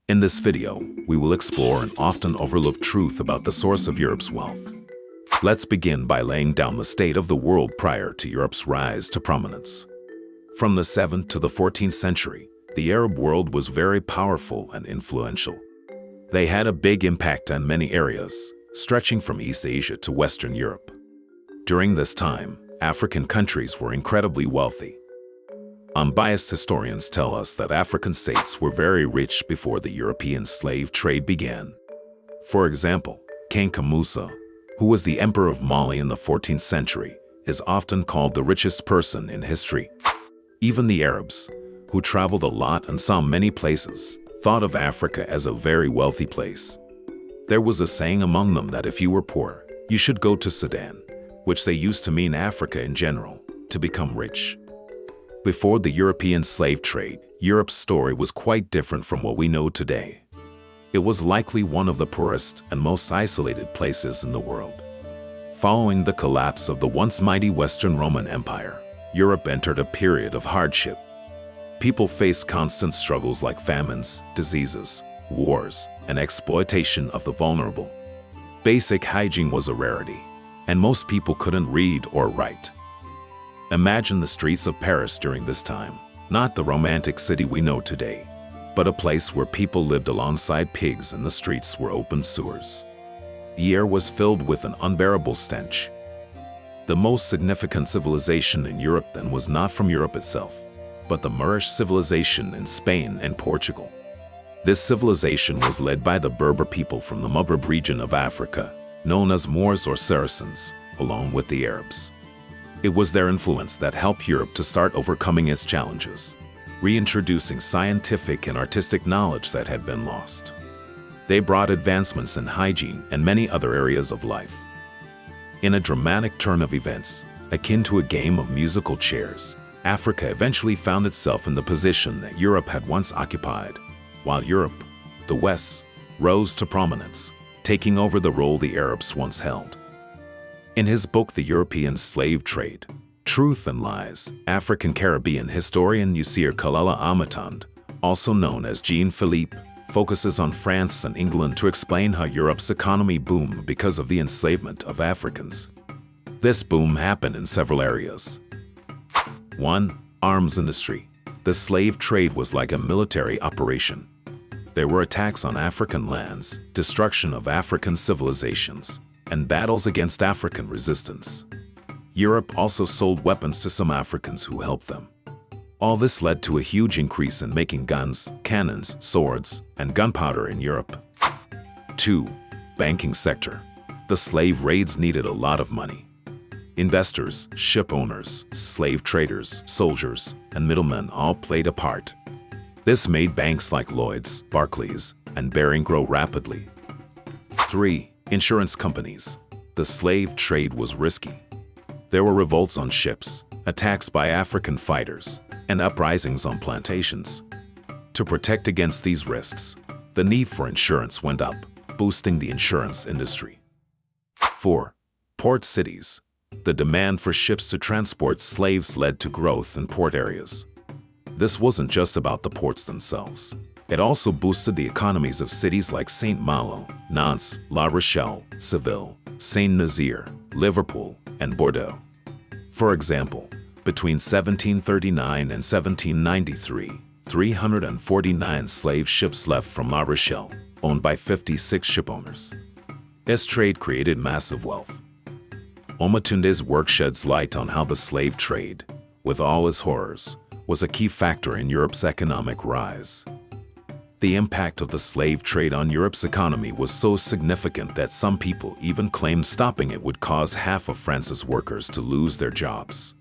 In this video, we will explore an often overlooked truth about the source of Europe's wealth. Let's begin by laying down the state of the world prior to Europe's rise to prominence. From the 7th to the 14th century, the Arab world was very powerful and influential. They had a big impact on many areas, stretching from East Asia to Western Europe. During this time, African countries were incredibly wealthy. Unbiased historians tell us that African states were very rich before the European slave trade began. For example, King Musa, who was the emperor of Mali in the 14th century, is often called the richest person in history. Even the Arabs, who traveled a lot and saw many places, thought of Africa as a very wealthy place. There was a saying among them that if you were poor, you should go to Sudan, which they used to mean Africa in general, to become rich. Before the European slave trade, Europe's story was quite different from what we know today. It was likely one of the poorest and most isolated places in the world. Following the collapse of the once mighty Western Roman Empire, Europe entered a period of hardship. People faced constant struggles like famines, diseases, wars, and exploitation of the vulnerable. Basic hygiene was a rarity, and most people couldn't read or write. Imagine the streets of Paris during this time, not the romantic city we know today, but a place where people lived alongside pigs and the streets were open sewers. The air was filled with an unbearable stench. The most significant civilization in Europe then was not from Europe itself, but the Moorish civilization in Spain and Portugal. This civilization was led by the Berber people from the Maghreb region of Africa, known as Moors or Saracens, along with the Arabs. It was their influence that helped Europe to start overcoming its challenges, reintroducing scientific and artistic knowledge that had been lost. They brought advancements in hygiene and many other areas of life. In a dramatic turn of events, akin to a game of musical chairs, Africa eventually found itself in the position that Europe had once occupied, while Europe, the West, rose to prominence, taking over the role the Arabs once held. In his book The European Slave Trade, Truth and Lies, African-Caribbean historian Yusir Kalala Amatand, also known as Jean-Philippe, focuses on France and England to explain how Europe's economy boomed because of the enslavement of Africans. This boom happened in several areas. 1. Arms industry. The slave trade was like a military operation. There were attacks on African lands, destruction of African civilizations, and battles against African resistance. Europe also sold weapons to some Africans who helped them. All this led to a huge increase in making guns, cannons, swords, and gunpowder in Europe. 2. Banking sector. The slave raids needed a lot of money. Investors, ship owners, slave traders, soldiers, and middlemen all played a part. This made banks like Lloyd's, Barclays, and Baring grow rapidly. 3. Insurance companies. The slave trade was risky. There were revolts on ships, attacks by African fighters, and uprisings on plantations. To protect against these risks, the need for insurance went up, boosting the insurance industry. 4. Port cities. The demand for ships to transport slaves led to growth in port areas. This wasn't just about the ports themselves. It also boosted the economies of cities like Saint Malo, Nantes, La Rochelle, Seville, Saint-Nazaire, Liverpool, and Bordeaux. For example, between 1739 and 1793, 349 slave ships left from La Rochelle, owned by 56 shipowners. This trade created massive wealth. Omatunde's work sheds light on how the slave trade, with all its horrors, was a key factor in Europe's economic rise. The impact of the slave trade on Europe's economy was so significant that some people even claimed stopping it would cause half of France's workers to lose their jobs.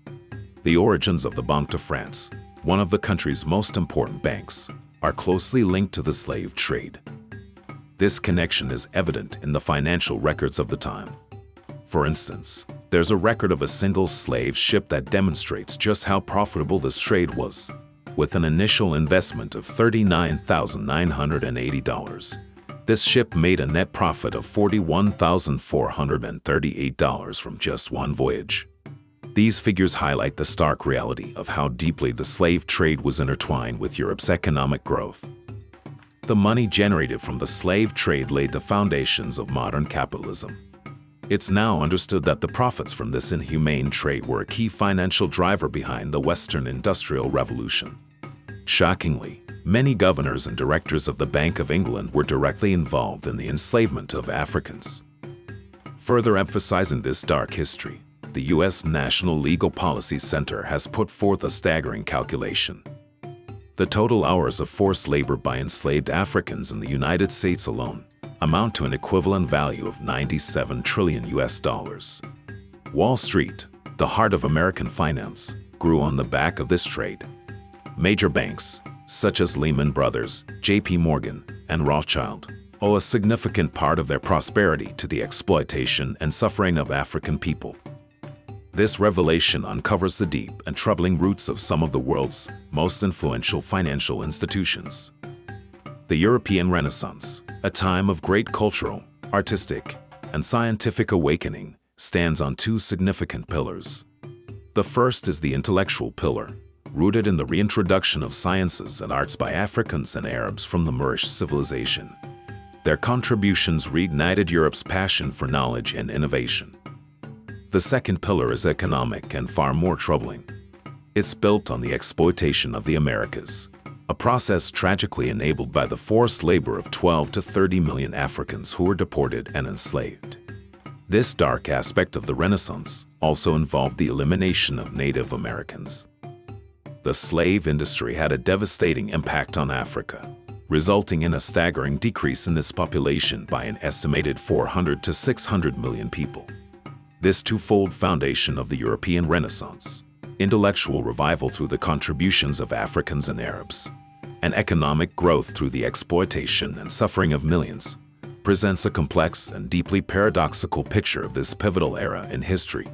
The origins of the Banque de France, one of the country's most important banks, are closely linked to the slave trade. This connection is evident in the financial records of the time. For instance, there's a record of a single slave ship that demonstrates just how profitable this trade was. With an initial investment of $39,980, this ship made a net profit of $41,438 from just one voyage. These figures highlight the stark reality of how deeply the slave trade was intertwined with Europe's economic growth. The money generated from the slave trade laid the foundations of modern capitalism. It's now understood that the profits from this inhumane trade were a key financial driver behind the Western Industrial Revolution. Shockingly, many governors and directors of the Bank of England were directly involved in the enslavement of Africans. Further emphasizing this dark history, the U.S. National Legal Policy Center has put forth a staggering calculation. The total hours of forced labor by enslaved Africans in the United States alone amount to an equivalent value of $97 trillion. Wall Street, the heart of American finance, grew on the back of this trade. Major banks, such as Lehman Brothers, J.P. Morgan, and Rothschild, owe a significant part of their prosperity to the exploitation and suffering of African people. This revelation uncovers the deep and troubling roots of some of the world's most influential financial institutions. The European Renaissance, a time of great cultural, artistic, and scientific awakening, stands on two significant pillars. The first is the intellectual pillar, rooted in the reintroduction of sciences and arts by Africans and Arabs from the Moorish civilization. Their contributions reignited Europe's passion for knowledge and innovation. The second pillar is economic and far more troubling. It's built on the exploitation of the Americas, a process tragically enabled by the forced labor of 12 to 30 million Africans who were deported and enslaved. This dark aspect of the Renaissance also involved the elimination of Native Americans. The slave industry had a devastating impact on Africa, resulting in a staggering decrease in its population by an estimated 400 to 600 million people. This twofold foundation of the European Renaissance, intellectual revival through the contributions of Africans and Arabs, and economic growth through the exploitation and suffering of millions, presents a complex and deeply paradoxical picture of this pivotal era in history.